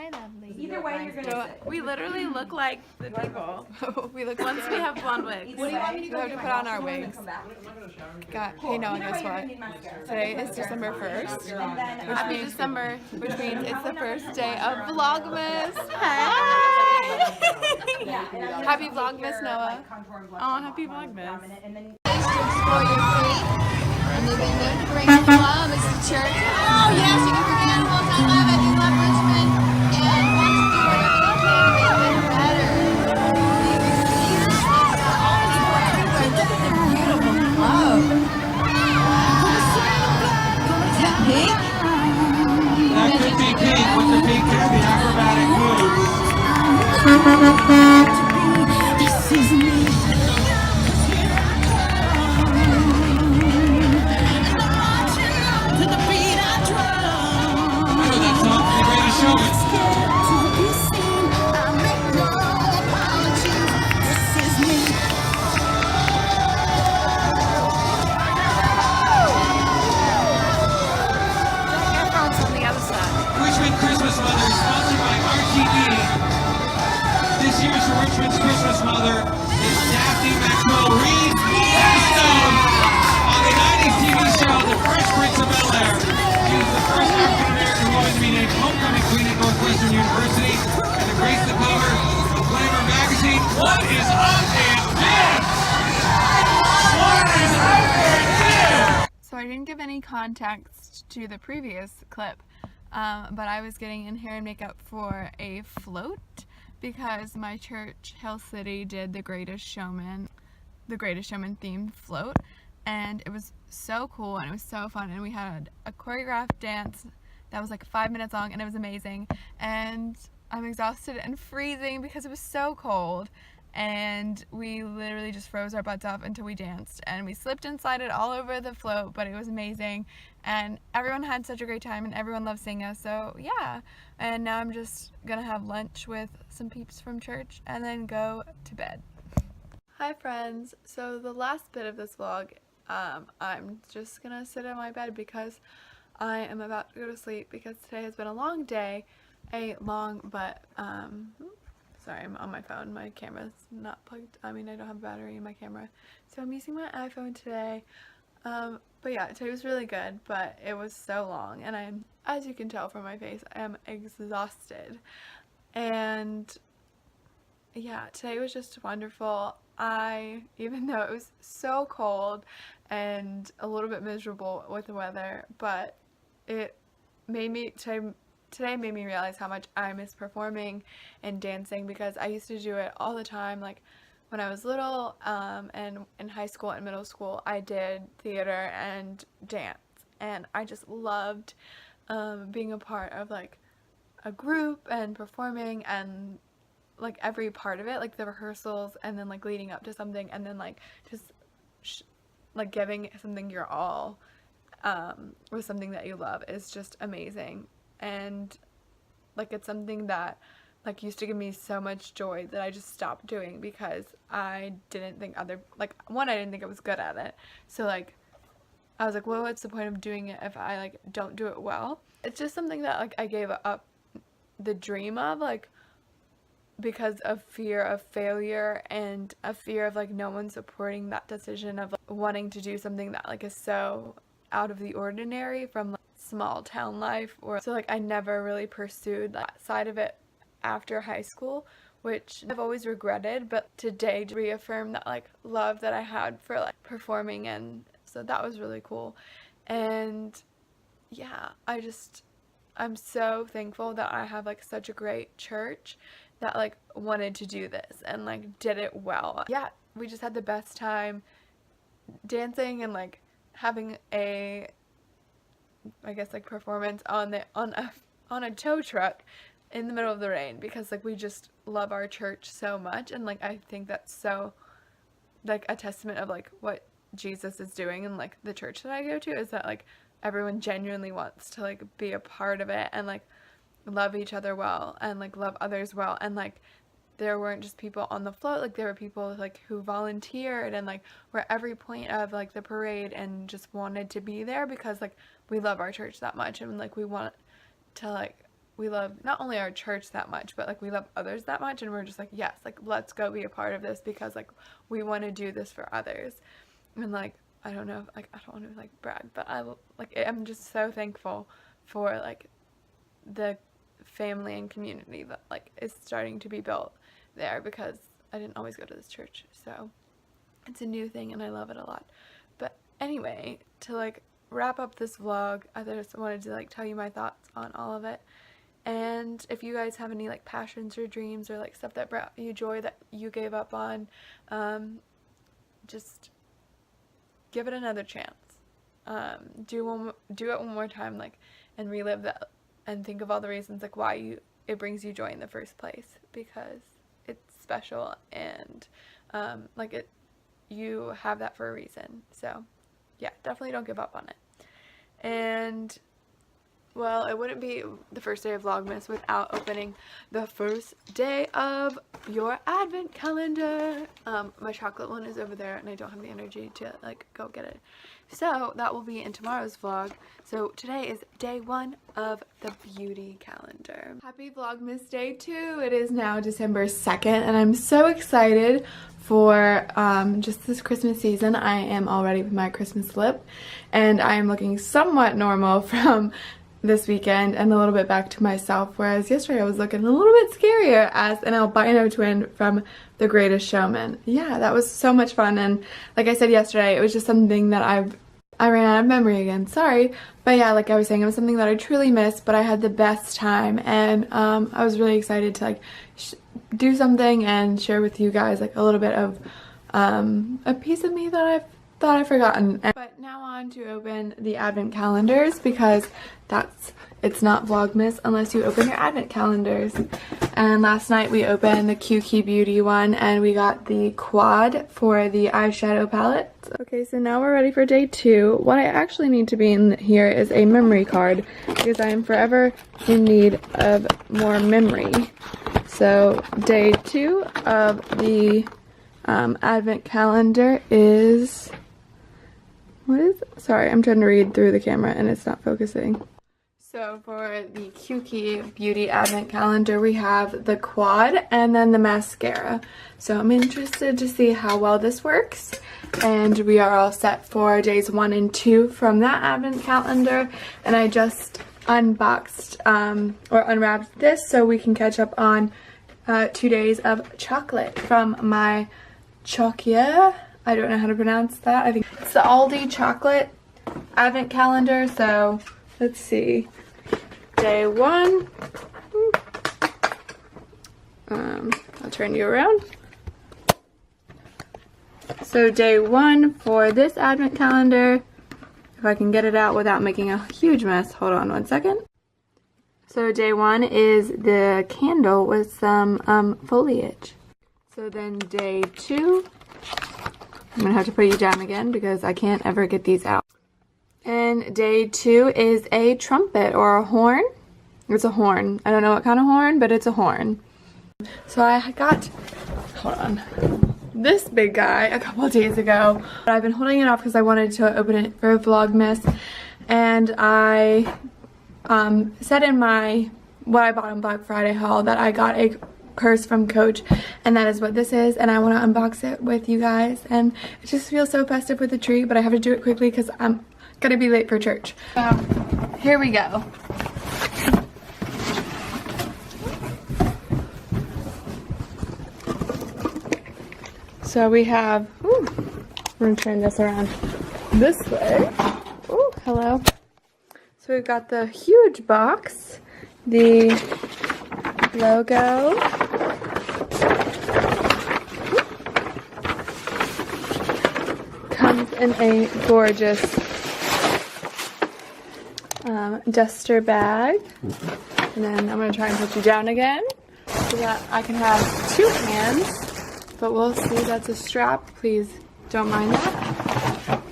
Hi, lovely. Either way, you're gonna sit. We literally look like the people. We look Once we have blonde wigs. What do you want me to go have do? to put on our wigs. Hey, no, guess what? Today is December 1st, Happy December. which means it's the first day of Vlogmas. Hey! Happy Vlogmas, Noah. Oh, happy Vlogmas. Explore your faith, and you've been known to bring love as the church. Oh yes, you can bring animals. I love it. You love Richmond, and want to do whatever you can to make it better. Jesus is all people everywhere. Look at the beautiful love. Is that pink? That could be pink with the pink and the acrobatic moves. This is me. Christmas Mother is sponsored by RTD. This year's Richmond's Christmas Mother is Daphne Maxwell Reed Stone on the 90s TV show The Fresh Prince of Bel-Air. She is the first African-American woman to be named Homecoming Queen at Northwestern University and to grace the cover of Glamour magazine. What is up in this? What is up in this? So I didn't give any context to the previous clip. But I was getting in hair and makeup for a float because my church, Hill City, did the Greatest Showman themed float, and it was so cool and it was so fun, and we had a choreographed dance that was like 5 minutes long, and it was amazing. And I'm exhausted and freezing because it was so cold, and we literally just froze our butts off until we danced, and we slipped and slided all over the float, but it was amazing, and everyone had such a great time, and everyone loved seeing us. So yeah, and now I'm just gonna have lunch with some peeps from church and then go to bed. Hi friends, so the last bit of this vlog, I'm just gonna sit in my bed because I am about to go to sleep because today has been a long day, sorry, I'm on my phone. My camera's not plugged. I don't have a battery in my camera. So I'm using my iPhone today. But yeah, today was really good, but it was so long. And I'm, as you can tell from my face, I am exhausted. And yeah, today was just wonderful. Even though it was so cold and a little bit miserable with the weather, but it made me, today made me realize how much I miss performing and dancing, because I used to do it all the time. Like when I was little, and in high school and middle school, I did theater and dance, and I just loved being a part of like a group and performing, and like every part of it, like the rehearsals, and then like leading up to something, and then like just like giving something your all with something that you love is just amazing. And like it's something that like used to give me so much joy that I just stopped doing because I didn't think I didn't think I was good at it. So like I was like, well, what's the point of doing it if I like don't do it well? It's just something that like I gave up the dream of, like because of fear of failure and a fear of like no one supporting that decision of like, wanting to do something that like is so out of the ordinary from like small town life. Or so like I never really pursued that side of it after high school, which I've always regretted, but today to reaffirm that like love that I had for like performing, and so that was really cool. And yeah, I'm so thankful that I have like such a great church that like wanted to do this and like did it well. Yeah, we just had the best time dancing and like having a, I guess like performance on a tow truck in the middle of the rain, because like we just love our church so much, and like I think that's so like a testament of like what Jesus is doing, and like the church that I go to is that like everyone genuinely wants to like be a part of it and like love each other well and like love others well. And like there weren't just people on the float, like there were people like who volunteered and like were every point of like the parade and just wanted to be there because like we love our church that much, and like we want to like we love not only our church that much, but like we love others that much, and we're just like, yes, like let's go be a part of this because like we want to do this for others. And like I don't know, like I don't want to like brag, but I'm just so thankful for like the family and community that like is starting to be built there, because I didn't always go to this church, so it's a new thing and I love it a lot. But anyway, to like wrap up this vlog, I just wanted to like tell you my thoughts on all of it. And if you guys have any like passions or dreams or like stuff that brought you joy that you gave up on, just give it another chance. Do it one more time, like, and relive that and think of all the reasons like why it brings you joy in the first place, because it's special and like you have that for a reason. So yeah, definitely don't give up on it. And well, it wouldn't be the first day of Vlogmas without opening the first day of your advent calendar. My chocolate one is over there and I don't have the energy to like go get it. So that will be in tomorrow's vlog. So today is day 1 of the beauty calendar. Happy Vlogmas day 2. It is now December 2nd and I'm so excited for just this Christmas season. I am all ready with my Christmas lip and I am looking somewhat normal from this weekend and a little bit back to myself, whereas yesterday I was looking a little bit scarier as an albino twin from The Greatest Showman. Yeah, that was so much fun, and like I said yesterday, it was just something that I ran out of memory again, sorry, but yeah, like I was saying, it was something that I truly missed, but I had the best time, and I was really excited to like do something and share with you guys like a little bit of a piece of me that I thought I'd forgotten. But now on to open the advent calendars, because it's not Vlogmas unless you open your advent calendars. And last night we opened the QQ Beauty one and we got the quad for the eyeshadow palette. Okay, so now we're ready for day 2. What I actually need to be in here is a memory card, because I am forever in need of more memory. So day 2 of the advent calendar is... Sorry, I'm trying to read through the camera and it's not focusing. So for the QQ Beauty Advent Calendar, we have the quad and then the mascara. So I'm interested to see how well this works. And we are all set for days 1 and 2 from that Advent Calendar. And I just unboxed or unwrapped this so we can catch up on 2 days of chocolate from my Chokia. I don't know how to pronounce that. I think it's the Aldi chocolate advent calendar. So let's see. Day 1. I'll turn you around. So day 1 for this advent calendar, if I can get it out without making a huge mess. Hold on one second. So day 1 is the candle with some foliage. So then day 2. I'm gonna have to put you down again because I can't ever get these out. And day 2 is a trumpet or a horn. It's a horn. I don't know what kind of horn, but it's a horn. So I got, hold on, this big guy a couple of days ago. But I've been holding it off because I wanted to open it for Vlogmas. And I said in my, what I bought on Black Friday haul, that I got a purse from Coach, and that is what this is, and I want to unbox it with you guys, and it just feels so festive with the tree, but I have to do it quickly because I'm gonna be late for church. So here we go. So we have, ooh, I'm gonna turn this around this way. Oh, hello. So we've got the huge box, the logo, comes in a gorgeous duster bag, and then I'm going to try and put you down again so that I can have 2 hands, but we'll see. That's a strap, please don't mind that.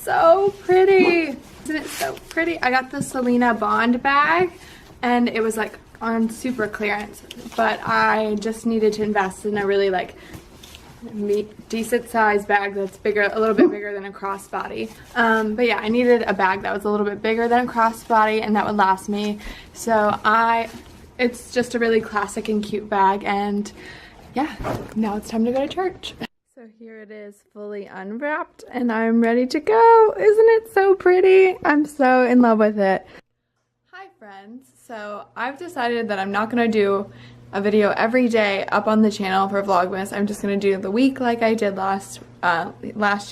So pretty. Isn't it so pretty? I got the Selena Bond bag and it was like on super clearance, but I just needed to invest in a really like decent size bag that's bigger, a little bit bigger than a crossbody. But yeah, I needed a bag that was a little bit bigger than a crossbody and that would last me. So it's just a really classic and cute bag, and yeah, now it's time to go to church. So here it is, fully unwrapped, and I'm ready to go. Isn't it so pretty? I'm so in love with it. Hi friends, so I've decided that I'm not gonna do a video every day up on the channel for Vlogmas. I'm just gonna do the week like I did last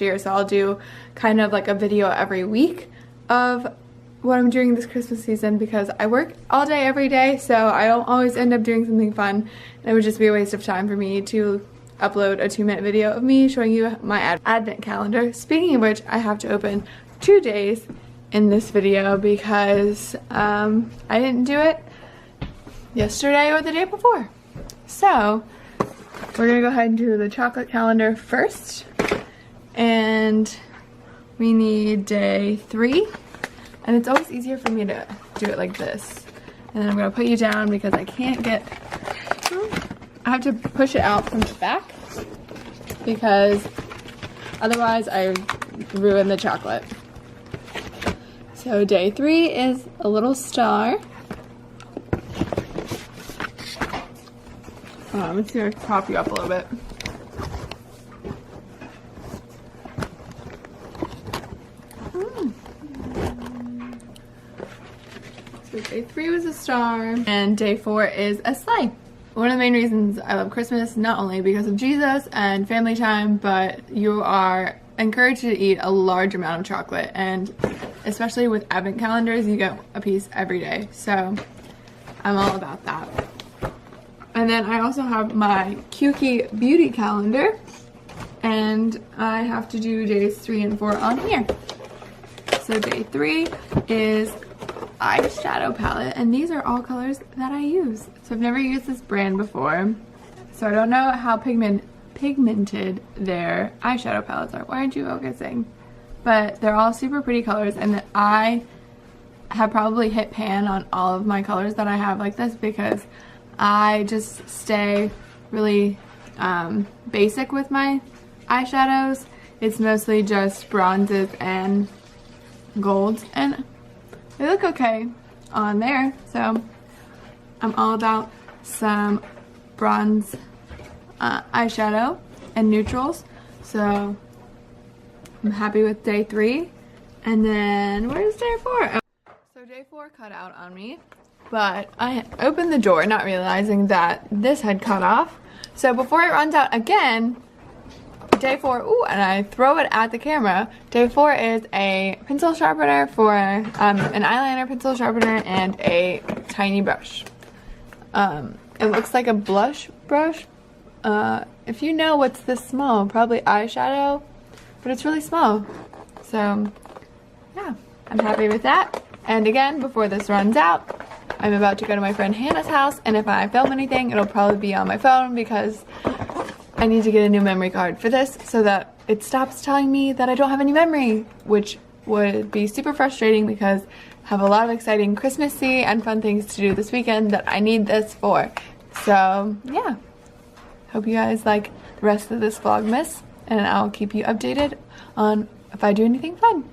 year. So I'll do kind of like a video every week of what I'm doing this Christmas season, because I work all day every day, so I don't always end up doing something fun, and it would just be a waste of time for me to upload a 2-minute video of me showing you my advent calendar. Speaking of which, I have to open 2 days in this video because I didn't do it yesterday or the day before. So we're gonna go ahead and do the chocolate calendar first, and we need day 3, and it's always easier for me to do it like this. And then I'm gonna put you down because I have to push it out from the back because otherwise I ruin the chocolate. So day 3 is a little star. I'm just gonna prop you up a little bit. So day 3 was a star, and day 4 is a sleigh. One of the main reasons I love Christmas, not only because of Jesus and family time, but you are encouraged to eat a large amount of chocolate, and especially with advent calendars, you get a piece every day. So I'm all about that. And then I also have my Kukey beauty calendar, and I have to do days 3 and 4 on here. So day 3 is eyeshadow palette, and these are all colors that I use. So I've never used this brand before, so I don't know how pigmented their eyeshadow palettes are. Why aren't you focusing? But they're all super pretty colors, and I have probably hit pan on all of my colors that I have like this because I just stay really basic with my eyeshadows. It's mostly just bronzes and golds, and they look okay on there. So I'm all about some bronze eyeshadow and neutrals. So I'm happy with day 3. And then where's day 4? Oh. So day 4 cut out on me, but I opened the door not realizing that this had cut off. So before it runs out again, day 4, ooh, and I throw it at the camera. Day 4 is a pencil sharpener for an eyeliner pencil sharpener and a tiny brush. It looks like a blush brush. If you know what's this small, probably eyeshadow, but it's really small. So yeah, I'm happy with that. And again, before this runs out, I'm about to go to my friend Hannah's house, and if I film anything, it'll probably be on my phone because I need to get a new memory card for this so that it stops telling me that I don't have any memory, which would be super frustrating because I have a lot of exciting Christmassy and fun things to do this weekend that I need this for. So yeah, hope you guys like the rest of this Vlogmas, and I'll keep you updated on if I do anything fun.